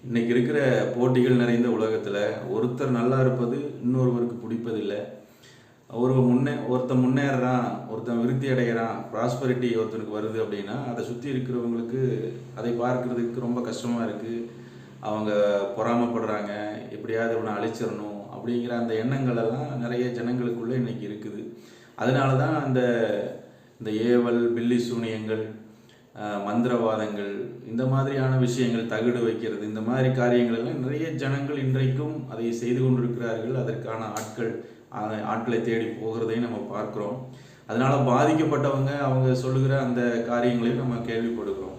இன்னைக்கு இருக்கிற போட்டிகள் நிறைந்த உலகத்தில் ஒருத்தர் நல்லா இருப்பது இன்னொருவருக்கு பிடிப்பதில்லை. ஒருத்தன் முன்னேறான், ஒருத்தன் விருத்தி அடைகிறான், ப்ராஸ்பரிட்டி ஒருத்தனுக்கு வருது அப்படின்னா அதை சுற்றி இருக்கிறவங்களுக்கு அதை பார்க்கறதுக்கு ரொம்ப கஷ்டமாக இருக்குது. அவங்க பொறாமப்படுறாங்க, எப்படியாவது இவனை அழிச்சிடணும் அப்படிங்கிற அந்த எண்ணங்கள் எல்லாம் நிறைய ஜனங்களுக்குள்ளே இன்னைக்கு இருக்குது. அதனால தான் இந்த ஏவல், பில்லி சூனியங்கள், மந்திரவாதங்கள், இந்த மாதிரியான விஷயங்கள், தகுடு வைக்கிறது, இந்த மாதிரி காரியங்கள் எல்லாம் நிறைய ஜனங்கள் இன்றைக்கும் அதை செய்து கொண்டிருக்கிறார்கள். அதற்கான ஆட்களை தேடி போகிறதையும் நம்ம பார்க்குறோம். அதனால் பாதிக்கப்பட்டவங்க அவங்க சொல்லுகிற அந்த காரியங்களையும் நம்ம கேள்விப்படுகிறோம்.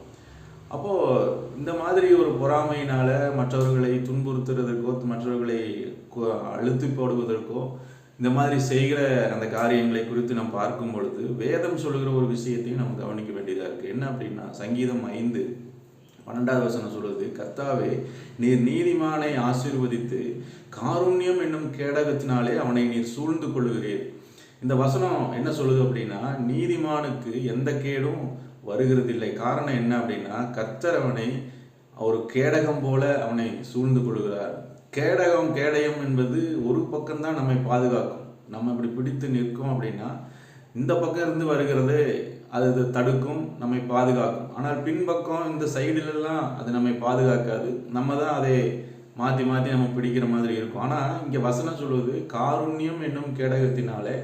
அப்போது இந்த மாதிரி ஒரு பொறாமையினால் மற்றவர்களை துன்புறுத்துறதற்கோ, மற்றவர்களை அழுத்தி போடுவதற்கோ, இந்த மாதிரி செய்கிற அந்த காரியங்களை குறித்து நம்ம பார்க்கும் பொழுது வேதம் சொல்லுகிற ஒரு விஷயத்தையும் நம்ம கவனிக்க வேண்டியதாக இருக்குது. என்ன அப்படின்னா, சங்கீதம் 5:12 சொல்லுது, கர்த்தாவே நீர் நீதிமானை ஆசீர்வதித்து காருண்யம் என்னும் கேடகத்தினாலே அவனை நீர் சூழ்ந்து கொள்ளுகிறீர். இந்த வசனம் என்ன சொல்லுது அப்படின்னா, நீதிமானுக்கு எந்த கேடும் வருகிறதில்லை. காரணம் என்ன அப்படின்னா, கர்த்தர் அவனை ஒரு கேடகம் போல அவனை சூழ்ந்து கொள்கிறார். கேடயம் என்பது ஒரு பக்கம்தான் நம்மை பாதுகாக்கும். நம்ம இப்படி பிடித்து நிற்கும் அப்படின்னா இந்த பக்கம் இருந்து வருகிறது அது தடுக்கும், நம்மை பாதுகாக்கும். ஆனால் பின்பக்கம் இந்த சைடிலெல்லாம் அது நம்மை பாதுகாக்காது. நம்ம தான் அதை மாற்றி மாற்றி நம்ம பிடிக்கிற மாதிரி இருக்கும். ஆனால் இங்கே வசனம் சொல்வது, காருண்யம் என்னும் கேடகத்தினாலே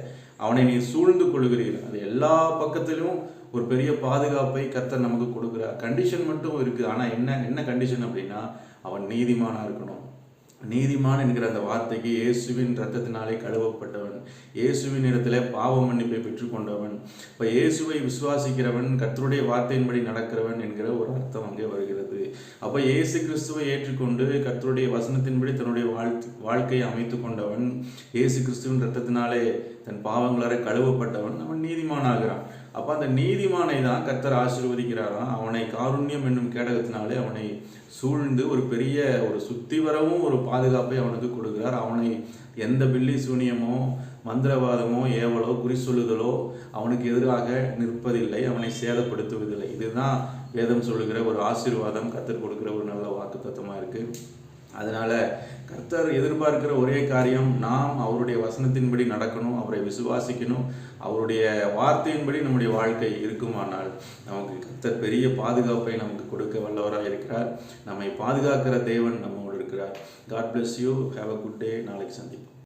அவனை நீ சூழ்ந்து கொள்கிறீர். அது எல்லா பக்கத்திலும் ஒரு பெரிய பாதுகாப்பை கர்த்தர் நமக்கு கொடுக்குறார். கண்டிஷன் மட்டும் இருக்குது. ஆனால் என்ன கண்டிஷன் அப்படின்னா, அவன் நீதிமானாக இருக்கணும். நீதிமான் என்கிற அந்த வார்த்தைக்கு இயேசுவின் இரத்தத்தினாலே கழுவப்பட்டவன், இயேசுவின் இடத்துல பாவ மன்னிப்பை பெற்றுக்கொண்டவன். இப்போ இயேசுவை விசுவாசிக்கிறவன், கர்த்தருடைய வார்த்தையின்படி நடக்கிறவன் என்கிற ஒரு அர்த்தம் அங்கே வருகிறது. அப்போ இயேசு கிறிஸ்துவை ஏற்றுக்கொண்டு கர்த்தருடைய வசனத்தின்படி தன்னுடைய வாழ்க்கையை அமைத்து கொண்டவன், இயேசு கிறிஸ்துவின் இரத்தத்தினாலே தன் பாவங்களரை கழுவப்பட்டவன், அவன் நீதிமானாகிறான். அப்போ அந்த நீதிமானை தான் கர்த்தர் ஆசீர்வதிக்கிறாராம். அவனை காருண்யம் என்னும் கேடகத்தினாலே அவனை சூழ்ந்து ஒரு பெரிய ஒரு சுத்தி வரவும் ஒரு பாதுகாப்பை அவனுக்கு கொடுக்கிறார். அவனை எந்த பில்லி சூனியமோ, மந்திரவாதமோ, ஏவலோ, குறி சொல்லுதலோ அவனுக்கு எதிராக நிற்பதில்லை, அவனை சேதப்படுத்துவதில்லை. இதுதான் வேதம் சொல்லுகிற ஒரு ஆசீர்வாதம், கர்த்தர் கொடுக்குற ஒரு நல்ல வாக்குத்தத்தமாக இருக்குது. அதனால் கர்த்தர் எதிர்பார்க்கிற ஒரே காரியம், நாம் அவருடைய வசனத்தின்படி நடக்கணும், அவரை விசுவாசிக்கணும். அவருடைய வார்த்தையின்படி நம்முடைய வாழ்க்கை இருக்குமானால் நமக்கு கர்த்தர் பெரிய பாதுகாப்பை நமக்கு கொடுக்க வல்லவராக இருக்கிறார். நம்மை பாதுகாக்கிற தேவன் நம்மோடு இருக்கிறார். God bless you. Have a good day. நாளைக்கு சந்திப்போம்.